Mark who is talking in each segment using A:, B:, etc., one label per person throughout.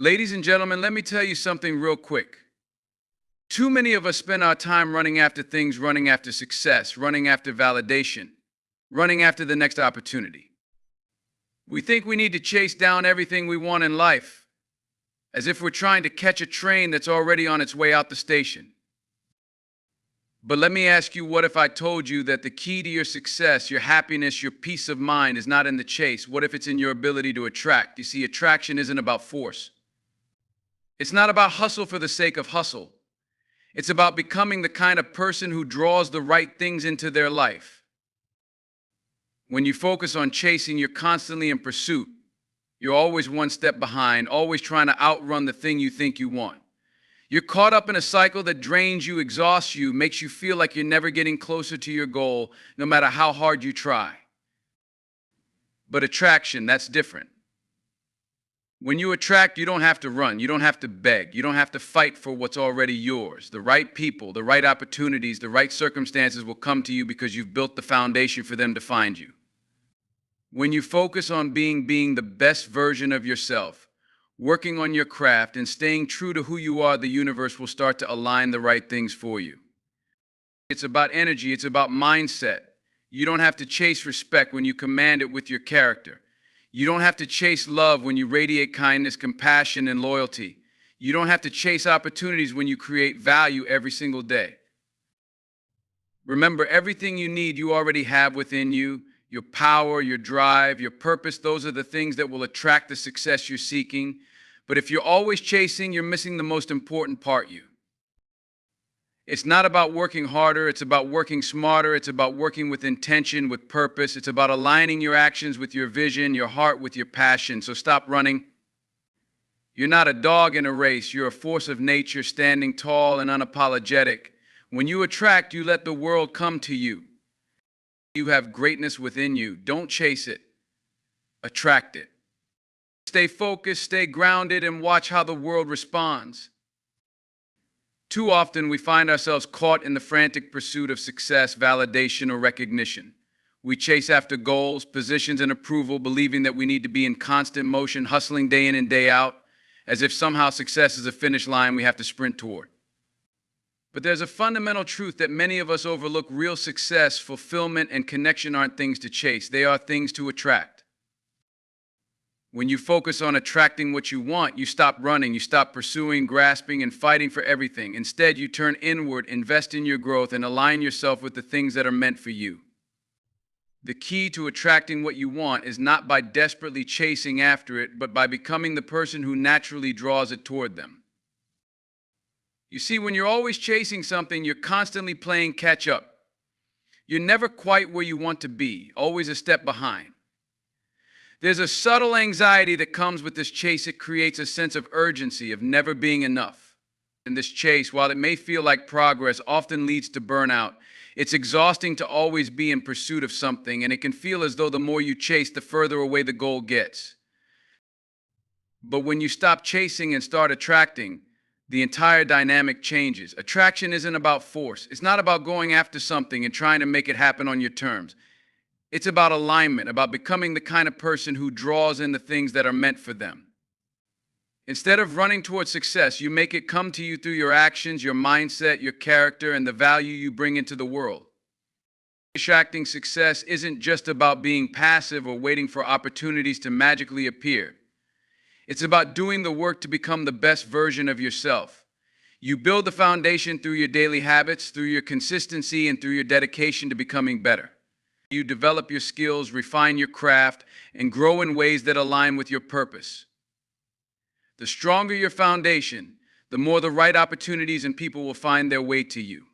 A: Ladies and gentlemen, let me tell you something real quick. Too many of us spend our time running after things, running after success, running after validation, running after the next opportunity. We think we need to chase down everything we want in life, as if we're trying to catch a train that's already on its way out the station. But let me ask you, what if I told you that the key to your success, your happiness, your peace of mind is not in the chase? What if it's in your ability to attract? You see, attraction isn't about force. It's not about hustle for the sake of hustle. It's about becoming the kind of person who draws the right things into their life. When you focus on chasing, you're constantly in pursuit. You're always one step behind, always trying to outrun the thing you think you want. You're caught up in a cycle that drains you, exhausts you, makes you feel like you're never getting closer to your goal, no matter how hard you try. But attraction, that's different. When you attract, you don't have to run. You don't have to beg. You don't have to fight for what's already yours. The right people, the right opportunities, the right circumstances will come to you because you've built the foundation for them to find you. When you focus on being the best version of yourself, working on your craft and staying true to who you are, the universe will start to align the right things for you. It's about energy. It's about mindset. You don't have to chase respect when you command it with your character. You don't have to chase love when you radiate kindness, compassion, and loyalty. You don't have to chase opportunities when you create value every single day. Remember, everything you need, you already have within you. Your power, your drive, your purpose, those are the things that will attract the success you're seeking. But if you're always chasing, you're missing the most important part, you. It's not about working harder, it's about working smarter, it's about working with intention, with purpose, it's about aligning your actions with your vision, your heart with your passion. So stop running. You're not a dog in a race, you're a force of nature standing tall and unapologetic. When you attract, you let the world come to you. You have greatness within you. Don't chase it, attract it. Stay focused, stay grounded, and watch how the world responds. Too often, we find ourselves caught in the frantic pursuit of success, validation, or recognition. We chase after goals, positions, and approval, believing that we need to be in constant motion, hustling day in and day out, as if somehow success is a finish line we have to sprint toward. But there's a fundamental truth that many of us overlook. Real success, fulfillment, and connection aren't things to chase. They are things to attract. When you focus on attracting what you want, you stop running, you stop pursuing, grasping, and fighting for everything. Instead, you turn inward, invest in your growth, and align yourself with the things that are meant for you. The key to attracting what you want is not by desperately chasing after it, but by becoming the person who naturally draws it toward them. You see, when you're always chasing something, you're constantly playing catch up. You're never quite where you want to be, always a step behind. There's a subtle anxiety that comes with this chase. It creates a sense of urgency, of never being enough. And this chase, while it may feel like progress, often leads to burnout. It's exhausting to always be in pursuit of something, and it can feel as though the more you chase, the further away the goal gets. But when you stop chasing and start attracting, the entire dynamic changes. Attraction isn't about force. It's not about going after something and trying to make it happen on your terms. It's about alignment, about becoming the kind of person who draws in the things that are meant for them. Instead of running towards success, you make it come to you through your actions, your mindset, your character, and the value you bring into the world. Attracting success isn't just about being passive or waiting for opportunities to magically appear. It's about doing the work to become the best version of yourself. You build the foundation through your daily habits, through your consistency, and through your dedication to becoming better. You develop your skills, refine your craft, and grow in ways that align with your purpose. The stronger your foundation, the more the right opportunities and people will find their way to you.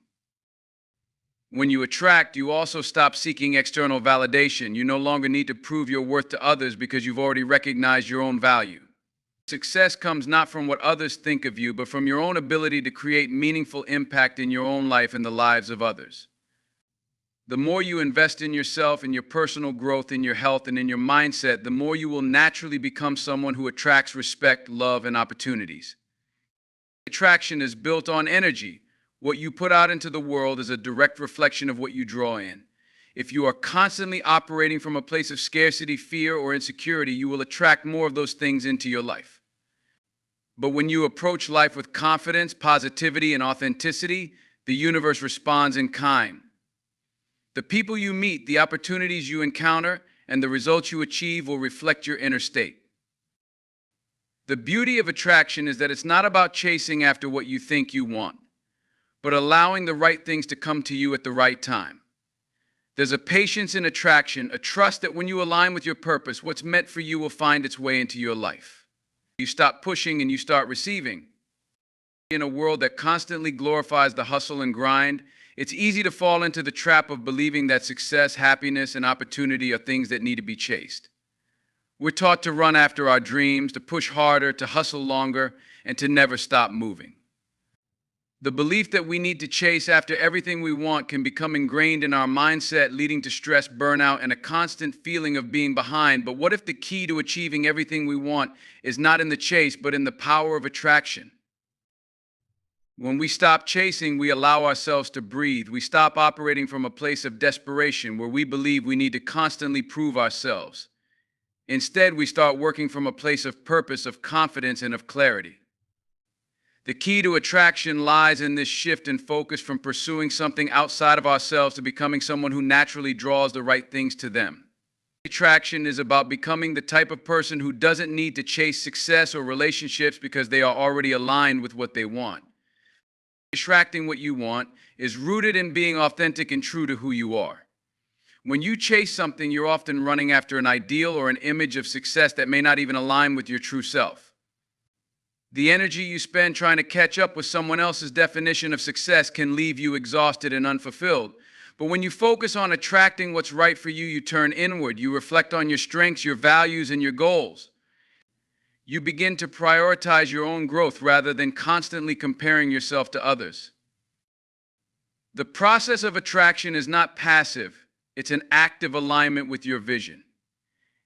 A: When you attract, you also stop seeking external validation. You no longer need to prove your worth to others because you've already recognized your own value. Success comes not from what others think of you, but from your own ability to create meaningful impact in your own life and the lives of others. The more you invest in yourself, in your personal growth, in your health, and in your mindset, the more you will naturally become someone who attracts respect, love, and opportunities. Attraction is built on energy. What you put out into the world is a direct reflection of what you draw in. If you are constantly operating from a place of scarcity, fear, or insecurity, you will attract more of those things into your life. But when you approach life with confidence, positivity, and authenticity, the universe responds in kind. The people you meet, the opportunities you encounter, and the results you achieve will reflect your inner state. The beauty of attraction is that it's not about chasing after what you think you want, but allowing the right things to come to you at the right time. There's a patience in attraction, a trust that when you align with your purpose, what's meant for you will find its way into your life. You stop pushing and you start receiving. In a world that constantly glorifies the hustle and grind, it's easy to fall into the trap of believing that success, happiness, and opportunity are things that need to be chased. We're taught to run after our dreams, to push harder, to hustle longer, and to never stop moving. The belief that we need to chase after everything we want can become ingrained in our mindset, leading to stress, burnout, and a constant feeling of being behind. But what if the key to achieving everything we want is not in the chase, but in the power of attraction? When we stop chasing, we allow ourselves to breathe. We stop operating from a place of desperation where we believe we need to constantly prove ourselves. Instead, we start working from a place of purpose, of confidence, and of clarity. The key to attraction lies in this shift in focus from pursuing something outside of ourselves to becoming someone who naturally draws the right things to them. Attraction is about becoming the type of person who doesn't need to chase success or relationships because they are already aligned with what they want. Attracting what you want is rooted in being authentic and true to who you are. When you chase something, you're often running after an ideal or an image of success that may not even align with your true self. The energy you spend trying to catch up with someone else's definition of success can leave you exhausted and unfulfilled. But when you focus on attracting what's right for you, you turn inward. You reflect on your strengths, your values, and your goals. You begin to prioritize your own growth rather than constantly comparing yourself to others. The process of attraction is not passive. It's an active alignment with your vision.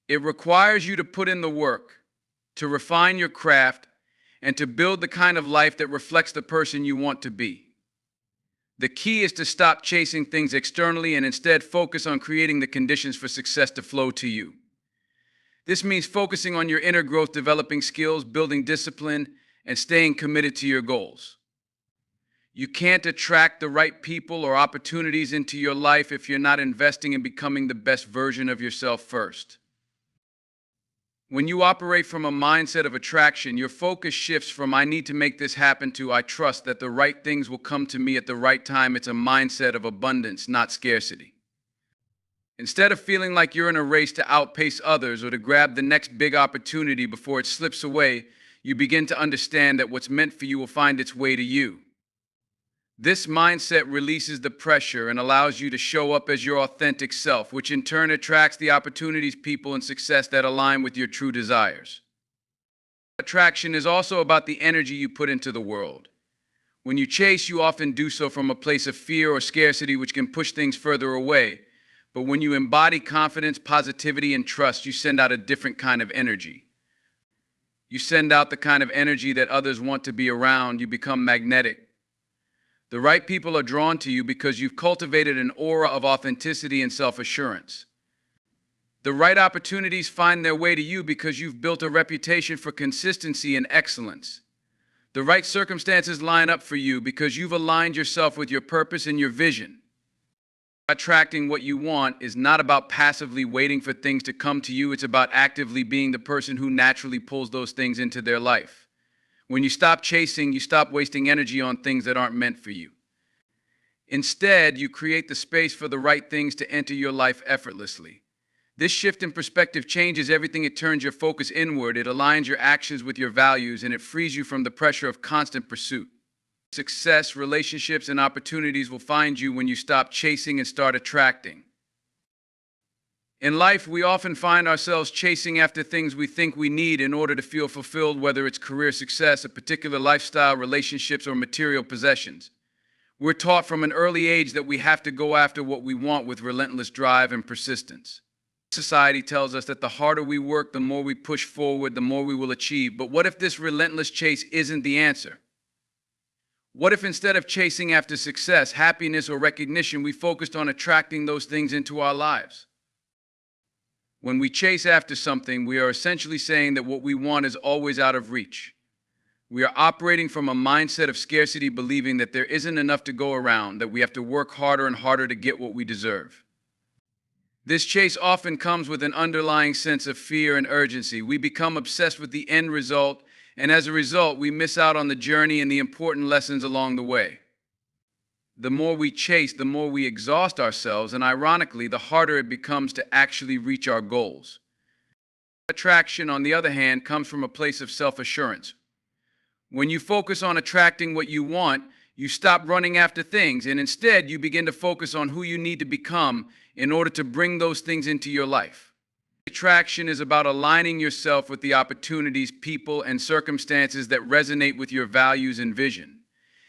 A: It requires you to put in the work, to refine your craft, and to build the kind of life that reflects the person you want to be. The key is to stop chasing things externally and instead focus on creating the conditions for success to flow to you. This means focusing on your inner growth, developing skills, building discipline, and staying committed to your goals. You can't attract the right people or opportunities into your life if you're not investing in becoming the best version of yourself first. When you operate from a mindset of attraction, your focus shifts from "I need to make this happen" to "I trust that the right things will come to me at the right time." It's a mindset of abundance, not scarcity. Instead of feeling like you're in a race to outpace others or to grab the next big opportunity before it slips away, you begin to understand that what's meant for you will find its way to you. This mindset releases the pressure and allows you to show up as your authentic self, which in turn attracts the opportunities, people, and success that align with your true desires. Attraction is also about the energy you put into the world. When you chase, you often do so from a place of fear or scarcity, which can push things further away. But when you embody confidence, positivity, and trust, you send out a different kind of energy. You send out the kind of energy that others want to be around. You become magnetic. The right people are drawn to you because you've cultivated an aura of authenticity and self-assurance. The right opportunities find their way to you because you've built a reputation for consistency and excellence. The right circumstances line up for you because you've aligned yourself with your purpose and your vision. Attracting what you want is not about passively waiting for things to come to you. It's about actively being the person who naturally pulls those things into their life. When you stop chasing, you stop wasting energy on things that aren't meant for you. Instead, you create the space for the right things to enter your life effortlessly. This shift in perspective changes everything. It turns your focus inward, it aligns your actions with your values, and it frees you from the pressure of constant pursuit. Success, relationships, and opportunities will find you when you stop chasing and start attracting. In life, we often find ourselves chasing after things we think we need in order to feel fulfilled, whether it's career success, a particular lifestyle, relationships, or material possessions. We're taught from an early age that we have to go after what we want with relentless drive and persistence. Society tells us that the harder we work, the more we push forward, the more we will achieve. But what if this relentless chase isn't the answer? What if instead of chasing after success, happiness, or recognition, we focused on attracting those things into our lives? When we chase after something, we are essentially saying that what we want is always out of reach. We are operating from a mindset of scarcity, believing that there isn't enough to go around, that we have to work harder and harder to get what we deserve. This chase often comes with an underlying sense of fear and urgency. We become obsessed with the end result, and as a result, we miss out on the journey and the important lessons along the way. The more we chase, the more we exhaust ourselves, and ironically, the harder it becomes to actually reach our goals. Attraction, on the other hand, comes from a place of self-assurance. When you focus on attracting what you want, you stop running after things, and instead you begin to focus on who you need to become in order to bring those things into your life. Attraction is about aligning yourself with the opportunities, people, and circumstances that resonate with your values and vision.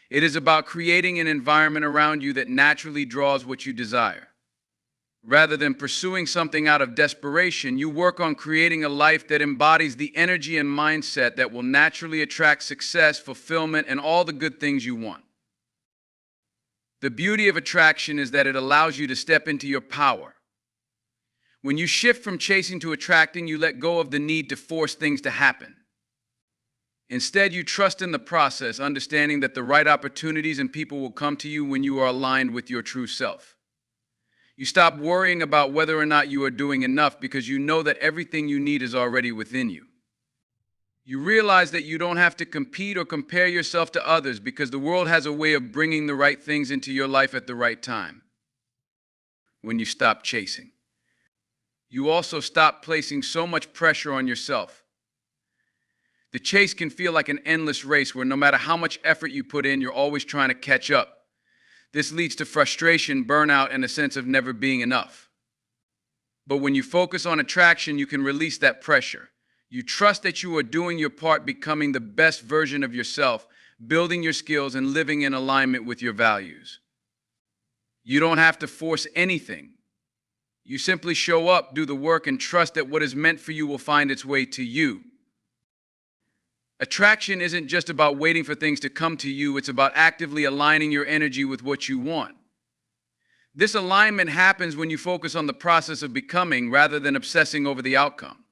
A: It is about creating an environment around you that naturally draws what you desire. Rather than pursuing something out of desperation, you work on creating a life that embodies the energy and mindset that will naturally attract success, fulfillment, and all the good things you want. The beauty of attraction is that it allows you to step into your power. When you shift from chasing to attracting, you let go of the need to force things to happen. Instead, you trust in the process, understanding that the right opportunities and people will come to you when you are aligned with your true self. You stop worrying about whether or not you are doing enough because you know that everything you need is already within you. You realize that you don't have to compete or compare yourself to others because the world has a way of bringing the right things into your life at the right time. When you stop chasing, you also stop placing so much pressure on yourself. The chase can feel like an endless race where no matter how much effort you put in, you're always trying to catch up. This leads to frustration, burnout, and a sense of never being enough. But when you focus on attraction, you can release that pressure. You trust that you are doing your part, becoming the best version of yourself, building your skills, and living in alignment with your values. You don't have to force anything. You simply show up, do the work, and trust that what is meant for you will find its way to you. Attraction isn't just about waiting for things to come to you, it's about actively aligning your energy with what you want. This alignment happens when you focus on the process of becoming rather than obsessing over the outcome.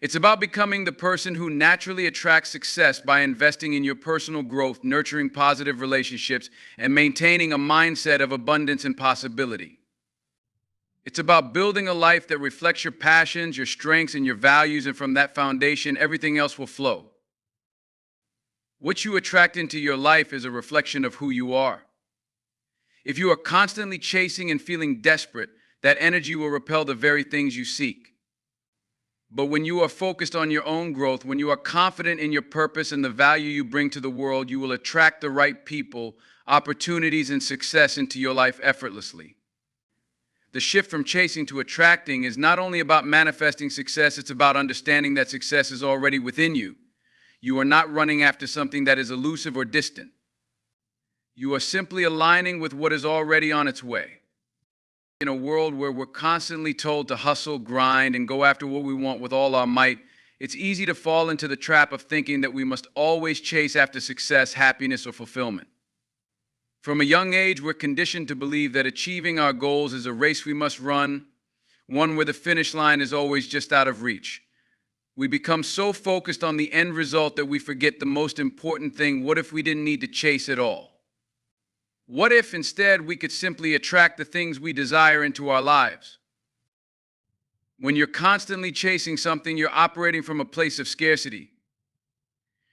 A: It's about becoming the person who naturally attracts success by investing in your personal growth, nurturing positive relationships, and maintaining a mindset of abundance and possibility. It's about building a life that reflects your passions, your strengths, and your values, and from that foundation, everything else will flow. What you attract into your life is a reflection of who you are. If you are constantly chasing and feeling desperate, that energy will repel the very things you seek. But when you are focused on your own growth, when you are confident in your purpose and the value you bring to the world, you will attract the right people, opportunities, and success into your life effortlessly. The shift from chasing to attracting is not only about manifesting success, it's about understanding that success is already within you. You are not running after something that is elusive or distant. You are simply aligning with what is already on its way. In a world where we're constantly told to hustle, grind, and go after what we want with all our might, it's easy to fall into the trap of thinking that we must always chase after success, happiness, or fulfillment. From a young age, we're conditioned to believe that achieving our goals is a race we must run, one where the finish line is always just out of reach. We become so focused on the end result that we forget the most important thing: what if we didn't need to chase at all? What if instead we could simply attract the things we desire into our lives? When you're constantly chasing something, you're operating from a place of scarcity.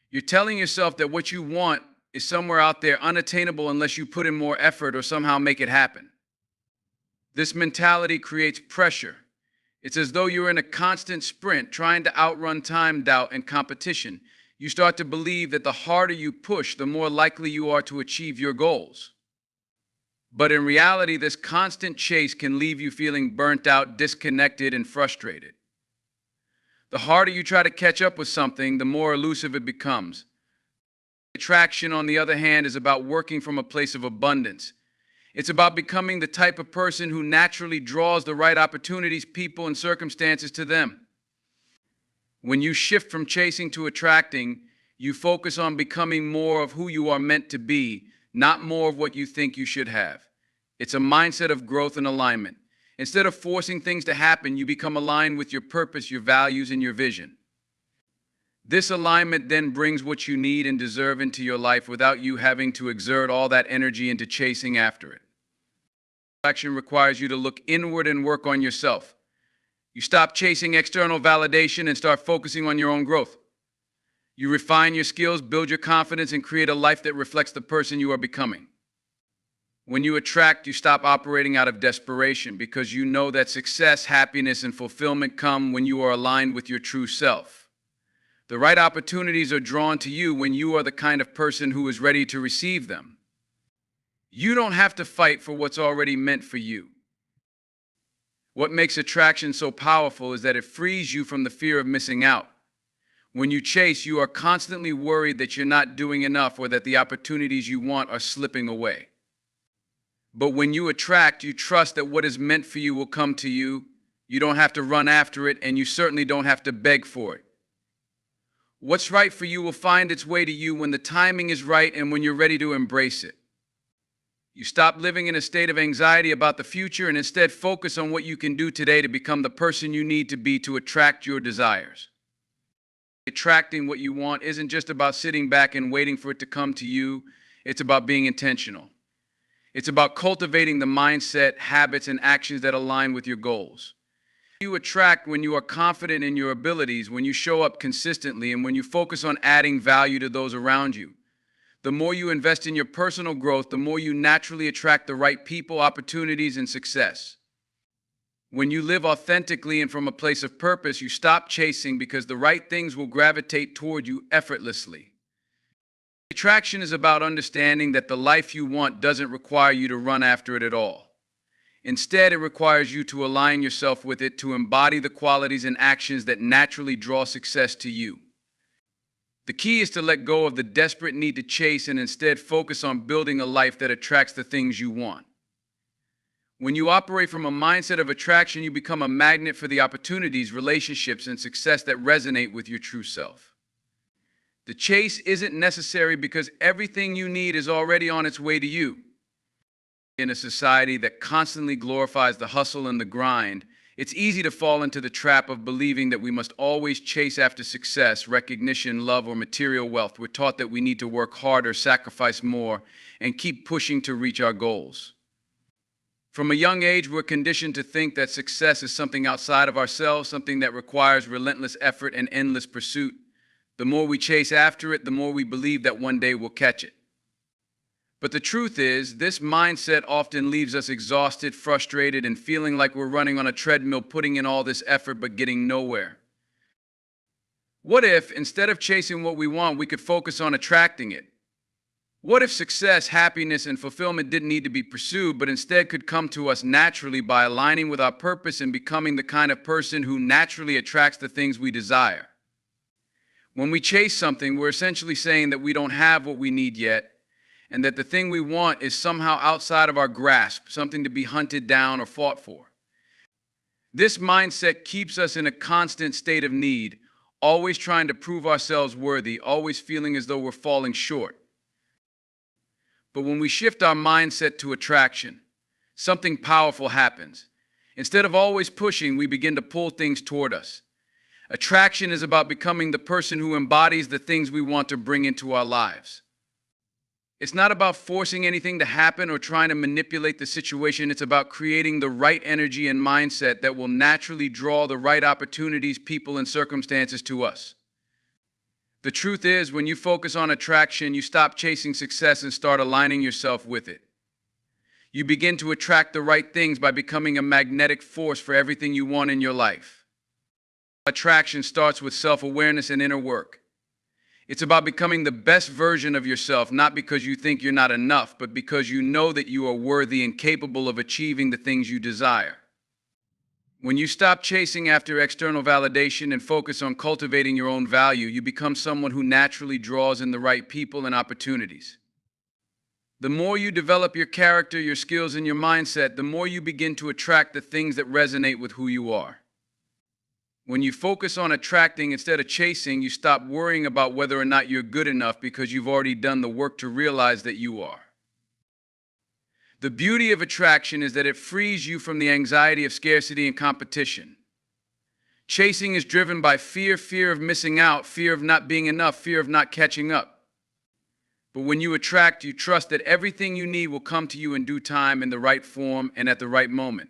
A: You're telling yourself that what you want is somewhere out there, unattainable unless you put in more effort or somehow make it happen. This mentality creates pressure. It's as though you're in a constant sprint, trying to outrun time, doubt, and competition. You start to believe that the harder you push, the more likely you are to achieve your goals. But in reality, this constant chase can leave you feeling burnt out, disconnected, and frustrated. The harder you try to catch up with something, the more elusive it becomes. Attraction, on the other hand, is about working from a place of abundance. It's about becoming the type of person who naturally draws the right opportunities, people, and circumstances to them. When you shift from chasing to attracting, you focus on becoming more of who you are meant to be, not more of what you think you should have. It's a mindset of growth and alignment. Instead of forcing things to happen, you become aligned with your purpose, your values, and your vision. This alignment then brings what you need and deserve into your life without you having to exert all that energy into chasing after it. Action requires you to look inward and work on yourself. You stop chasing external validation and start focusing on your own growth. You refine your skills, build your confidence, and create a life that reflects the person you are becoming. When you attract, you stop operating out of desperation because you know that success, happiness, and fulfillment come when you are aligned with your true self. The right opportunities are drawn to you when you are the kind of person who is ready to receive them. You don't have to fight for what's already meant for you. What makes attraction so powerful is that it frees you from the fear of missing out. When you chase, you are constantly worried that you're not doing enough or that the opportunities you want are slipping away. But when you attract, you trust that what is meant for you will come to you. You don't have to run after it, and you certainly don't have to beg for it. What's right for you will find its way to you when the timing is right and when you're ready to embrace it. You stop living in a state of anxiety about the future and instead focus on what you can do today to become the person you need to be to attract your desires. Attracting what you want isn't just about sitting back and waiting for it to come to you. It's about being intentional. It's about cultivating the mindset, habits, and actions that align with your goals. You attract when you are confident in your abilities, when you show up consistently, and when you focus on adding value to those around you. The more you invest in your personal growth, the more you naturally attract the right people, opportunities, and success. When you live authentically and from a place of purpose, you stop chasing because the right things will gravitate toward you effortlessly. Attraction is about understanding that the life you want doesn't require you to run after it at all. Instead, it requires you to align yourself with it, to embody the qualities and actions that naturally draw success to you. The key is to let go of the desperate need to chase and instead focus on building a life that attracts the things you want. When you operate from a mindset of attraction, you become a magnet for the opportunities, relationships, and success that resonate with your true self. The chase isn't necessary because everything you need is already on its way to you. In a society that constantly glorifies the hustle and the grind, it's easy to fall into the trap of believing that we must always chase after success, recognition, love, or material wealth. We're taught that we need to work harder, sacrifice more, and keep pushing to reach our goals. From a young age, we're conditioned to think that success is something outside of ourselves, something that requires relentless effort and endless pursuit. The more we chase after it, the more we believe that one day we'll catch it. But the truth is, this mindset often leaves us exhausted, frustrated, and feeling like we're running on a treadmill, putting in all this effort but getting nowhere. What if, instead of chasing what we want, we could focus on attracting it? What if success, happiness, and fulfillment didn't need to be pursued, but instead could come to us naturally by aligning with our purpose and becoming the kind of person who naturally attracts the things we desire? When we chase something, we're essentially saying that we don't have what we need yet, and that the thing we want is somehow outside of our grasp, something to be hunted down or fought for. This mindset keeps us in a constant state of need, always trying to prove ourselves worthy, always feeling as though we're falling short. But when we shift our mindset to attraction, something powerful happens. Instead of always pushing, we begin to pull things toward us. Attraction is about becoming the person who embodies the things we want to bring into our lives. It's not about forcing anything to happen or trying to manipulate the situation. It's about creating the right energy and mindset that will naturally draw the right opportunities, people, and circumstances to us. The truth is, when you focus on attraction, you stop chasing success and start aligning yourself with it. You begin to attract the right things by becoming a magnetic force for everything you want in your life. Attraction starts with self-awareness and inner work. It's about becoming the best version of yourself, not because you think you're not enough, but because you know that you are worthy and capable of achieving the things you desire. When you stop chasing after external validation and focus on cultivating your own value, you become someone who naturally draws in the right people and opportunities. The more you develop your character, your skills, and your mindset, the more you begin to attract the things that resonate with who you are. When you focus on attracting instead of chasing, you stop worrying about whether or not you're good enough because you've already done the work to realize that you are. The beauty of attraction is that it frees you from the anxiety of scarcity and competition. Chasing is driven by fear of missing out, fear of not being enough, fear of not catching up. But when you attract, you trust that everything you need will come to you in due time, in the right form, and at the right moment.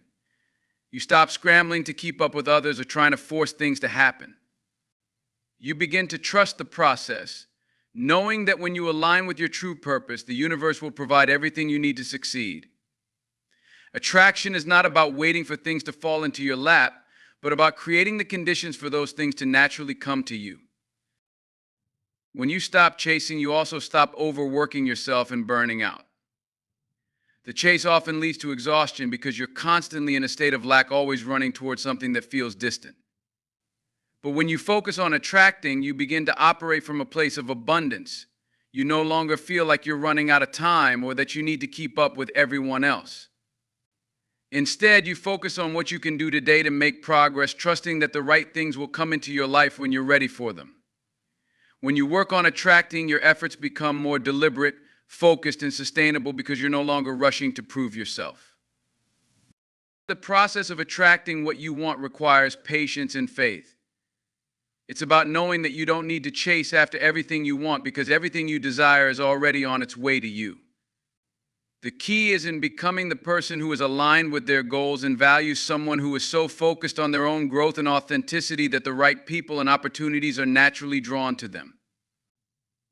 A: You stop scrambling to keep up with others or trying to force things to happen. You begin to trust the process, knowing that when you align with your true purpose, the universe will provide everything you need to succeed. Attraction is not about waiting for things to fall into your lap, but about creating the conditions for those things to naturally come to you. When you stop chasing, you also stop overworking yourself and burning out. The chase often leads to exhaustion because you're constantly in a state of lack, always running towards something that feels distant. But when you focus on attracting, you begin to operate from a place of abundance. You no longer feel like you're running out of time or that you need to keep up with everyone else. Instead, you focus on what you can do today to make progress, trusting that the right things will come into your life when you're ready for them. When you work on attracting, your efforts become more deliberate, focused, and sustainable because you're no longer rushing to prove yourself. The process of attracting what you want requires patience and faith. It's about knowing that you don't need to chase after everything you want because everything you desire is already on its way to you. The key is in becoming the person who is aligned with their goals and values, someone who is so focused on their own growth and authenticity that the right people and opportunities are naturally drawn to them.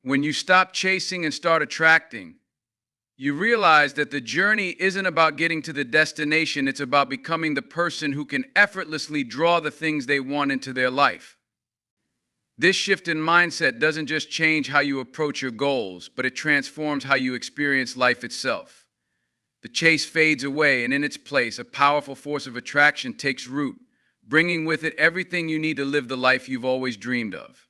A: When you stop chasing and start attracting, you realize that the journey isn't about getting to the destination, it's about becoming the person who can effortlessly draw the things they want into their life. This shift in mindset doesn't just change how you approach your goals, but it transforms how you experience life itself. The chase fades away, and in its place, a powerful force of attraction takes root, bringing with it everything you need to live the life you've always dreamed of.